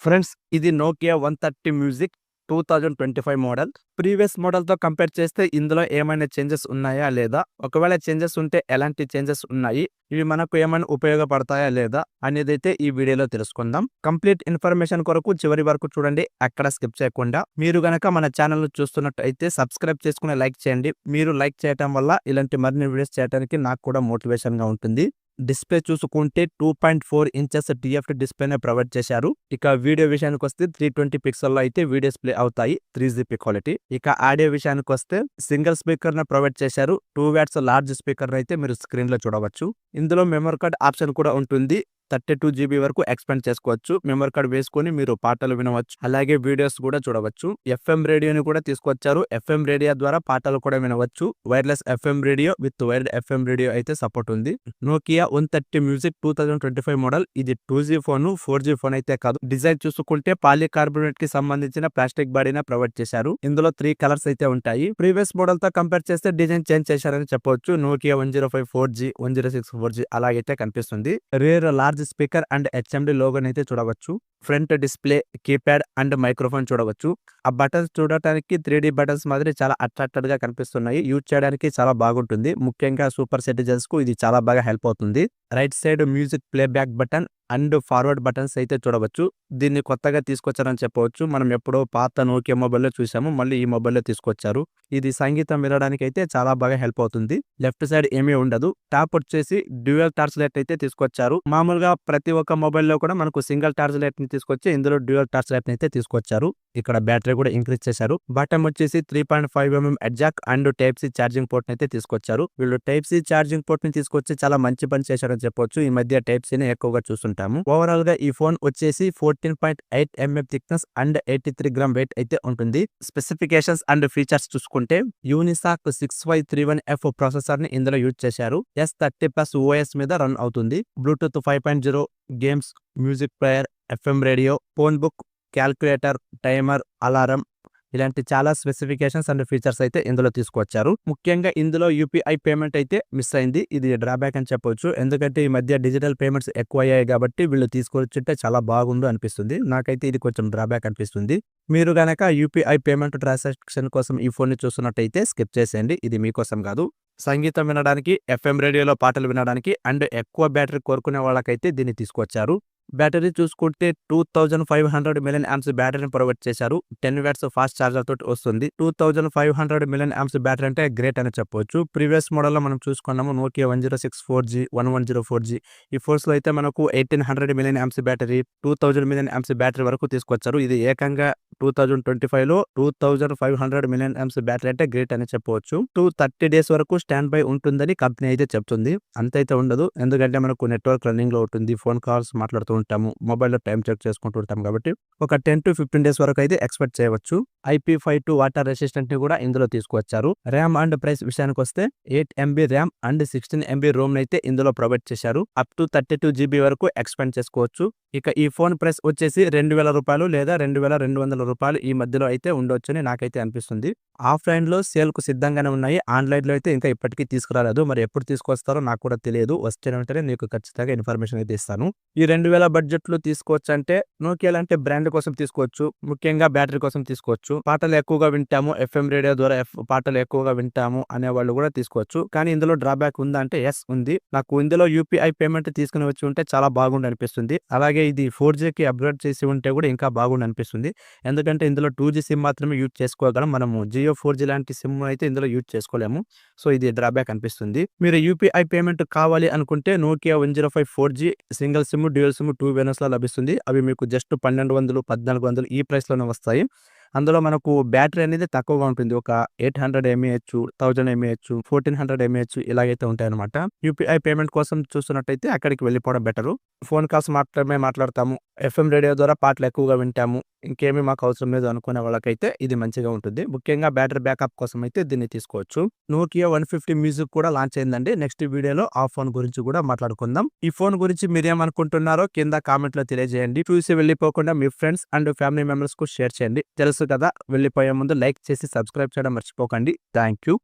Friends ఇది Nokia 130 music 2025 model. Previous మోడల్‌తో compare చేస్తే ఇందులో ఏమైనా చేంజెస్ ఉన్నాయా? లేదా? ఒకవేళ చేంజెస్ ఉంటే ఎలాంటి చేంజెస్ ఉన్నాయి? ఇవి మనకు ఏమైనా ఉపయోగపడతాయా? లేదా? అనేదైతే ఈ వీడియోలో తెలుసుకుందాం. కంప్లీట్ ఇన్ఫర్మేషన్ కొరకు చివరి వరకు చూడండి. ఎక్కడ స్కిప్ చేయకుండా. మీరు గనక మన ఛానల్‌ని చూస్తున్నట్టయితే సబ్స్క్రైబ్ చేసుకొని లైక్ చేయండి. మీరు లైక్ చేయటం వల్ల ఇలాంటి మరిన్ని వీడియోస్ చేయడానికి నాకు కూడా మోటివేషన్‌గా ఉంటుంది. డిస్ప్లే చూసుకుంటే 2.4 ఇంచెస్ టీఎఫ్టీ డిస్ప్లేనే ప్రొవైడ్ చేశారు. ఇక వీడియో విషయానికి వస్తే 320 పిక్సెల్లో అయితే వీడియోస్ ప్లే అవుతాయి 3GP క్వాలిటీ. ఇక ఆడియో విషయానికి వస్తే సింగిల్ స్పీకర్ ని ప్రొవైడ్ చేశారు. 2 వాట్స్ లార్జ్ స్పీకర్ అయితే మీరు స్క్రీన్ లో చూడవచ్చు. ఇందులో మెమరీ కార్డ్ ఆప్షన్ కూడా ఉంటుంది. 32 GB వరకు ఎక్స్పెండ్ చేసుకోవచ్చు. మెమరీ కార్డ్ వేసుకొని మీరు పాటలు వినవచ్చు. అలాగే వీడియోస్ కూడా చూడవచ్చు. FM రేడియోని కూడా తీసుకొచ్చారు. FM రేడియో ద్వారా పాటలు కూడా వినవచ్చు. Wireless FM radio with wired FM radio అయితే సపోర్ట్ ఉంది. Nokia 130 music 2025 model. ఇది 2G ఫోన్, 4G ఫోన్ అయితే కాదు. డిజైన్ చూసుకుంటే పాలికార్బోనేట్ కి సంబంధించిన ప్లాస్టిక్ బాడీని ప్రొవైడ్ చేశారు. ఇందులో 3 కలర్స్ అయితే ఉంటాయి. ప్రీవియస్ మోడల్ తో కంపేర్ చేస్తే డిజైన్ చేంజ్ చేశారని చెప్పవచ్చు. నోకియా 105 4G, 106 4G అలాగైతే కనిపిస్తుంది. Rare large speaker and HMD లోగోని అయితే చూడవచ్చు. Front display, keypad and microphone చూడవచ్చు. ఆ బటన్స్ చూడటానికి 3D బటన్స్ మాదిరి చాలా అట్రాక్టెడ్ గా కనిపిస్తున్నాయి. యూజ్ చేయడానికి చాలా బాగుంటుంది. ముఖ్యంగా సూపర్ సిటిజన్స్ కు ఇది చాలా బాగా హెల్ప్ అవుతుంది. Right side music play back button and forward buttons అయితే చూడవచ్చు. దీన్ని కొత్తగా తీసుకొచ్చారని చెప్పవచ్చు. మనం ఎప్పుడో పాత నోకియా మొబైల్లో చూసాము. మళ్ళీ ఈ మొబైల్లో తీసుకొచ్చారు. ఇది సంగీతం వినడానికి అయితే చాలా బాగా హెల్ప్ అవుతుంది. లెఫ్ట్ సైడ్ ఏమీ ఉండదు. టాప్ వచ్చేసి డ్యూయల్ టార్చ్ లైట్ అయితే తీసుకొచ్చారు. మామూలుగా ప్రతి ఒక్క మొబైల్లో కూడా మనకు సింగిల్ టార్చ్ లైట్ ని తీసుకొచ్చి ఇందులో డ్యూయల్ టార్చ్ లైట్ ని అయితే తీసుకొచ్చారు. ఇక్కడ బ్యాటరీ కూడా ఇంక్రీజ్ చేశారు. బాటమ్ వచ్చేసి 3.5mm ఎడ్జాక్ and type C charging port అయితే తీసుకొచ్చారు. వీళ్ళు టైప్ సి ఛార్జింగ్ పోర్ట్ ని తీసుకొచ్చి చాలా మంచి పని చేశారని చెప్పొచ్చు. ఈ మధ్య టైప్ సి ని ఎక్కువగా చూస్తుంటాము. ఓవరాల్ గా ఈ ఫోన్ వచ్చేసి 14.8mm thickness and 83 gram wait అయితే ఉంటుంది. స్పెసిఫికేషన్స్ అండ్ ఫీచర్స్ చూసుకుంటే యూనిసాక్ 6531F ప్రాసెసర్ ని ఇందులో యూజ్ చేశారు. S30+ OS మీద రన్ అవుతుంది. Bluetooth 5.0, games, music player, FM radio, phone book, calculator, timer, alarm ఇలాంటి చాలా స్పెసిఫికేషన్స్ అండ్ ఫీచర్స్ అయితే ఇందులో తీసుకొచ్చారు. ముఖ్యంగా ఇందులో UPI పేమెంట్ అయితే మిస్ అయింది. ఇది డ్రాబ్యాక్ అని చెప్పొచ్చు. ఎందుకంటే ఈ మధ్య డిజిటల్ పేమెంట్స్ ఎక్కువ అయ్యాయి కాబట్టి వీళ్ళు తీసుకొచ్చింటే చాలా బాగుండు అనిపిస్తుంది. నాకైతే ఇది కొంచెం డ్రాబ్యాక్ అనిపిస్తుంది. మీరు గనక UPI పేమెంట్ ట్రాన్సాక్షన్ కోసం ఈ ఫోన్ ని చూస్తున్నట్టయితే స్కిప్ చేసేయండి. ఇది మీకోసం కాదు. సంగీతం వినడానికి, FM రేడియోలో పాటలు వినడానికి అండ్ ఎక్కువ బ్యాటరీ కోరుకునే వాళ్ళకైతే దీన్ని తీసుకొచ్చారు. బ్యాటరీ చూసుకుంటే 2500 మిలియన్ ఆంప్స్ బ్యాటరీని ప్రొవైడ్ చేశారు. 10 వాట్స్ ఫాస్ట్ ఛార్జర్ తోటి వస్తుంది. 2500 మిలియన్ ఆంప్స్ బ్యాటరీ అంటే గ్రేట్ అని చెప్పొచ్చు. ప్రీవియస్ మోడల్లో మనం చూసుకున్నాము నోకియా 106 4G, 110 4G. ఈ ఫోన్స్ లో అయితే మనకు 1800 million amps battery, 2000 million amps battery వరకు తీసుకొచ్చారు. ఇది ఏకంగా 2025లో 2500 మిలియన్ ఆంప్స్ బ్యాటరీ అంటే గ్రేట్ అని చెప్పవచ్చు. 30 డేస్ వరకు స్టాండ్ బై ఉంటుందని కంపెనీ అయితే చెప్తుంది. అంతైతే ఉండదు. ఎందుకంటే మనకు నెట్వర్క్ రన్నింగ్ లో ఉంటుంది. ఫోన్ కాల్స్ మాట్లాడుతూ ఉంటాము. మొబైల్లో టైం చెక్ చేసుకుంటూ ఉంటాం కాబట్టి ఒక 10 to 15 డేస్ వరకు అయితే ఎక్స్పెక్ట్ చేయవచ్చు. IP52 వాటర్ రెసిస్టెంట్ ని కూడా ఇందులో తీసుకువచ్చారు. ర్యామ్ అండ్ ప్రైస్ విషయానికి వస్తే 8MB RAM and 16MB Rome అయితే ఇందులో ప్రొవైడ్ చేశారు. అప్ టు 32 GB వరకు ఎక్స్పెండ్ చేసుకోవచ్చు. ఇక ఈ ఫోన్ ప్రైస్ వచ్చేసి 2000 రూపాయలు లేదా 2200 రూపాయలు ఈ మధ్యలో అయితే ఉండొచ్చని నాకైతే అనిపిస్తుంది. ఆఫ్లైన్ లో సేల్ కు సిద్ధంగానే ఉన్నాయి. ఆన్లైన్ లో అయితే ఇంకా ఇప్పటికీ తీసుకురాలేదు. మరి ఎప్పుడు తీసుకొస్తారో నాకు కూడా తెలియదు. వస్తే వెంటనే నీకు ఖచ్చితంగా ఇన్ఫర్మేషన్ అయితే ఇస్తాను. ఈ 2000 బడ్జెట్ లో తీసుకోవచ్చు అంటే నోకియా లాంటి బ్రాండ్ కోసం తీసుకోవచ్చు. ముఖ్యంగా బ్యాటరీ కోసం తీసుకోవచ్చు. పాటలు ఎక్కువగా వింటాము, FM రేడియో ద్వారా పాటలు ఎక్కువగా వింటాము అనే వాళ్ళు కూడా తీసుకోవచ్చు. కానీ ఇందులో డ్రాబ్యాక్ ఉందా అంటే ఎస్ ఉంది. నాకు ఇందులో UPI పేమెంట్ తీసుకుని వచ్చి ఉంటే చాలా బాగుండి అనిపిస్తుంది. అలాగే ఇది 4G కి అప్గ్రేడ్ చేసి ఉంటే కూడా ఇంకా బాగుండి అనిపిస్తుంది. ఎందుకంటే ఇందులో 2G సిమ్ మాత్రమే యూజ్ చేసుకోగలం. మనము Jio 4G లాంటి సిమ్ అయితే ఇందులో యూజ్ చేసుకోలేము. సో ఇది డ్రాబ్యాక్ అనిపిస్తుంది. మీరు UPI పేమెంట్ కావాలి అనుకుంటే Nokia 105 4G single SIM, dual SIM 2 variants లో లభిస్తుంది. అవి మీకు జస్ట్ 1200, 1400 ఈ ప్రైస్ లోనే వస్తాయి. అందులో మనకు బ్యాటరీ అనేది తక్కువగా ఉంటుంది. ఒక 800 mAh, 1000 mAh, 1400 mAh ఇలాగైతే ఉంటాయన్నమాట. UPI పేమెంట్ కోసం చూస్తున్నట్టయితే అక్కడికి వెళ్ళిపోవడం బెటరు. ఫోన్ కాల్స్ మాత్రమే మాట్లాడతాము. FM రేడియో ద్వారా పాటలు ఎక్కువగా వింటాము. ఇంకేమీ మాకు అవసరం లేదు అనుకునే వాళ్ళకైతే ఇది మంచిగా ఉంటుంది. ముఖ్యంగా బ్యాటరీ బ్యాకప్ కోసం అయితే దీన్ని తీసుకోవచ్చు. నోకియా 150 మ్యూజిక్ కూడా లాంచ్ అయిందండి. నెక్స్ట్ వీడియోలో ఆ ఫోన్ గురించి కూడా మాట్లాడుకుందాం. ఈ ఫోన్ గురించి మీరేమనుకుంటున్నారో కింద కామెంట్ లో తెలియజేయండి. చూసి వెళ్ళిపోకుండా మీ ఫ్రెండ్స్ అండ్ ఫ్యామిలీ మెంబర్స్ కు షేర్ చేయండి. తెలుసు కదా, వెళ్ళిపోయే ముందు లైక్ చేసి సబ్స్క్రైబ్ చేయడం మర్చిపోకండి. Thank you.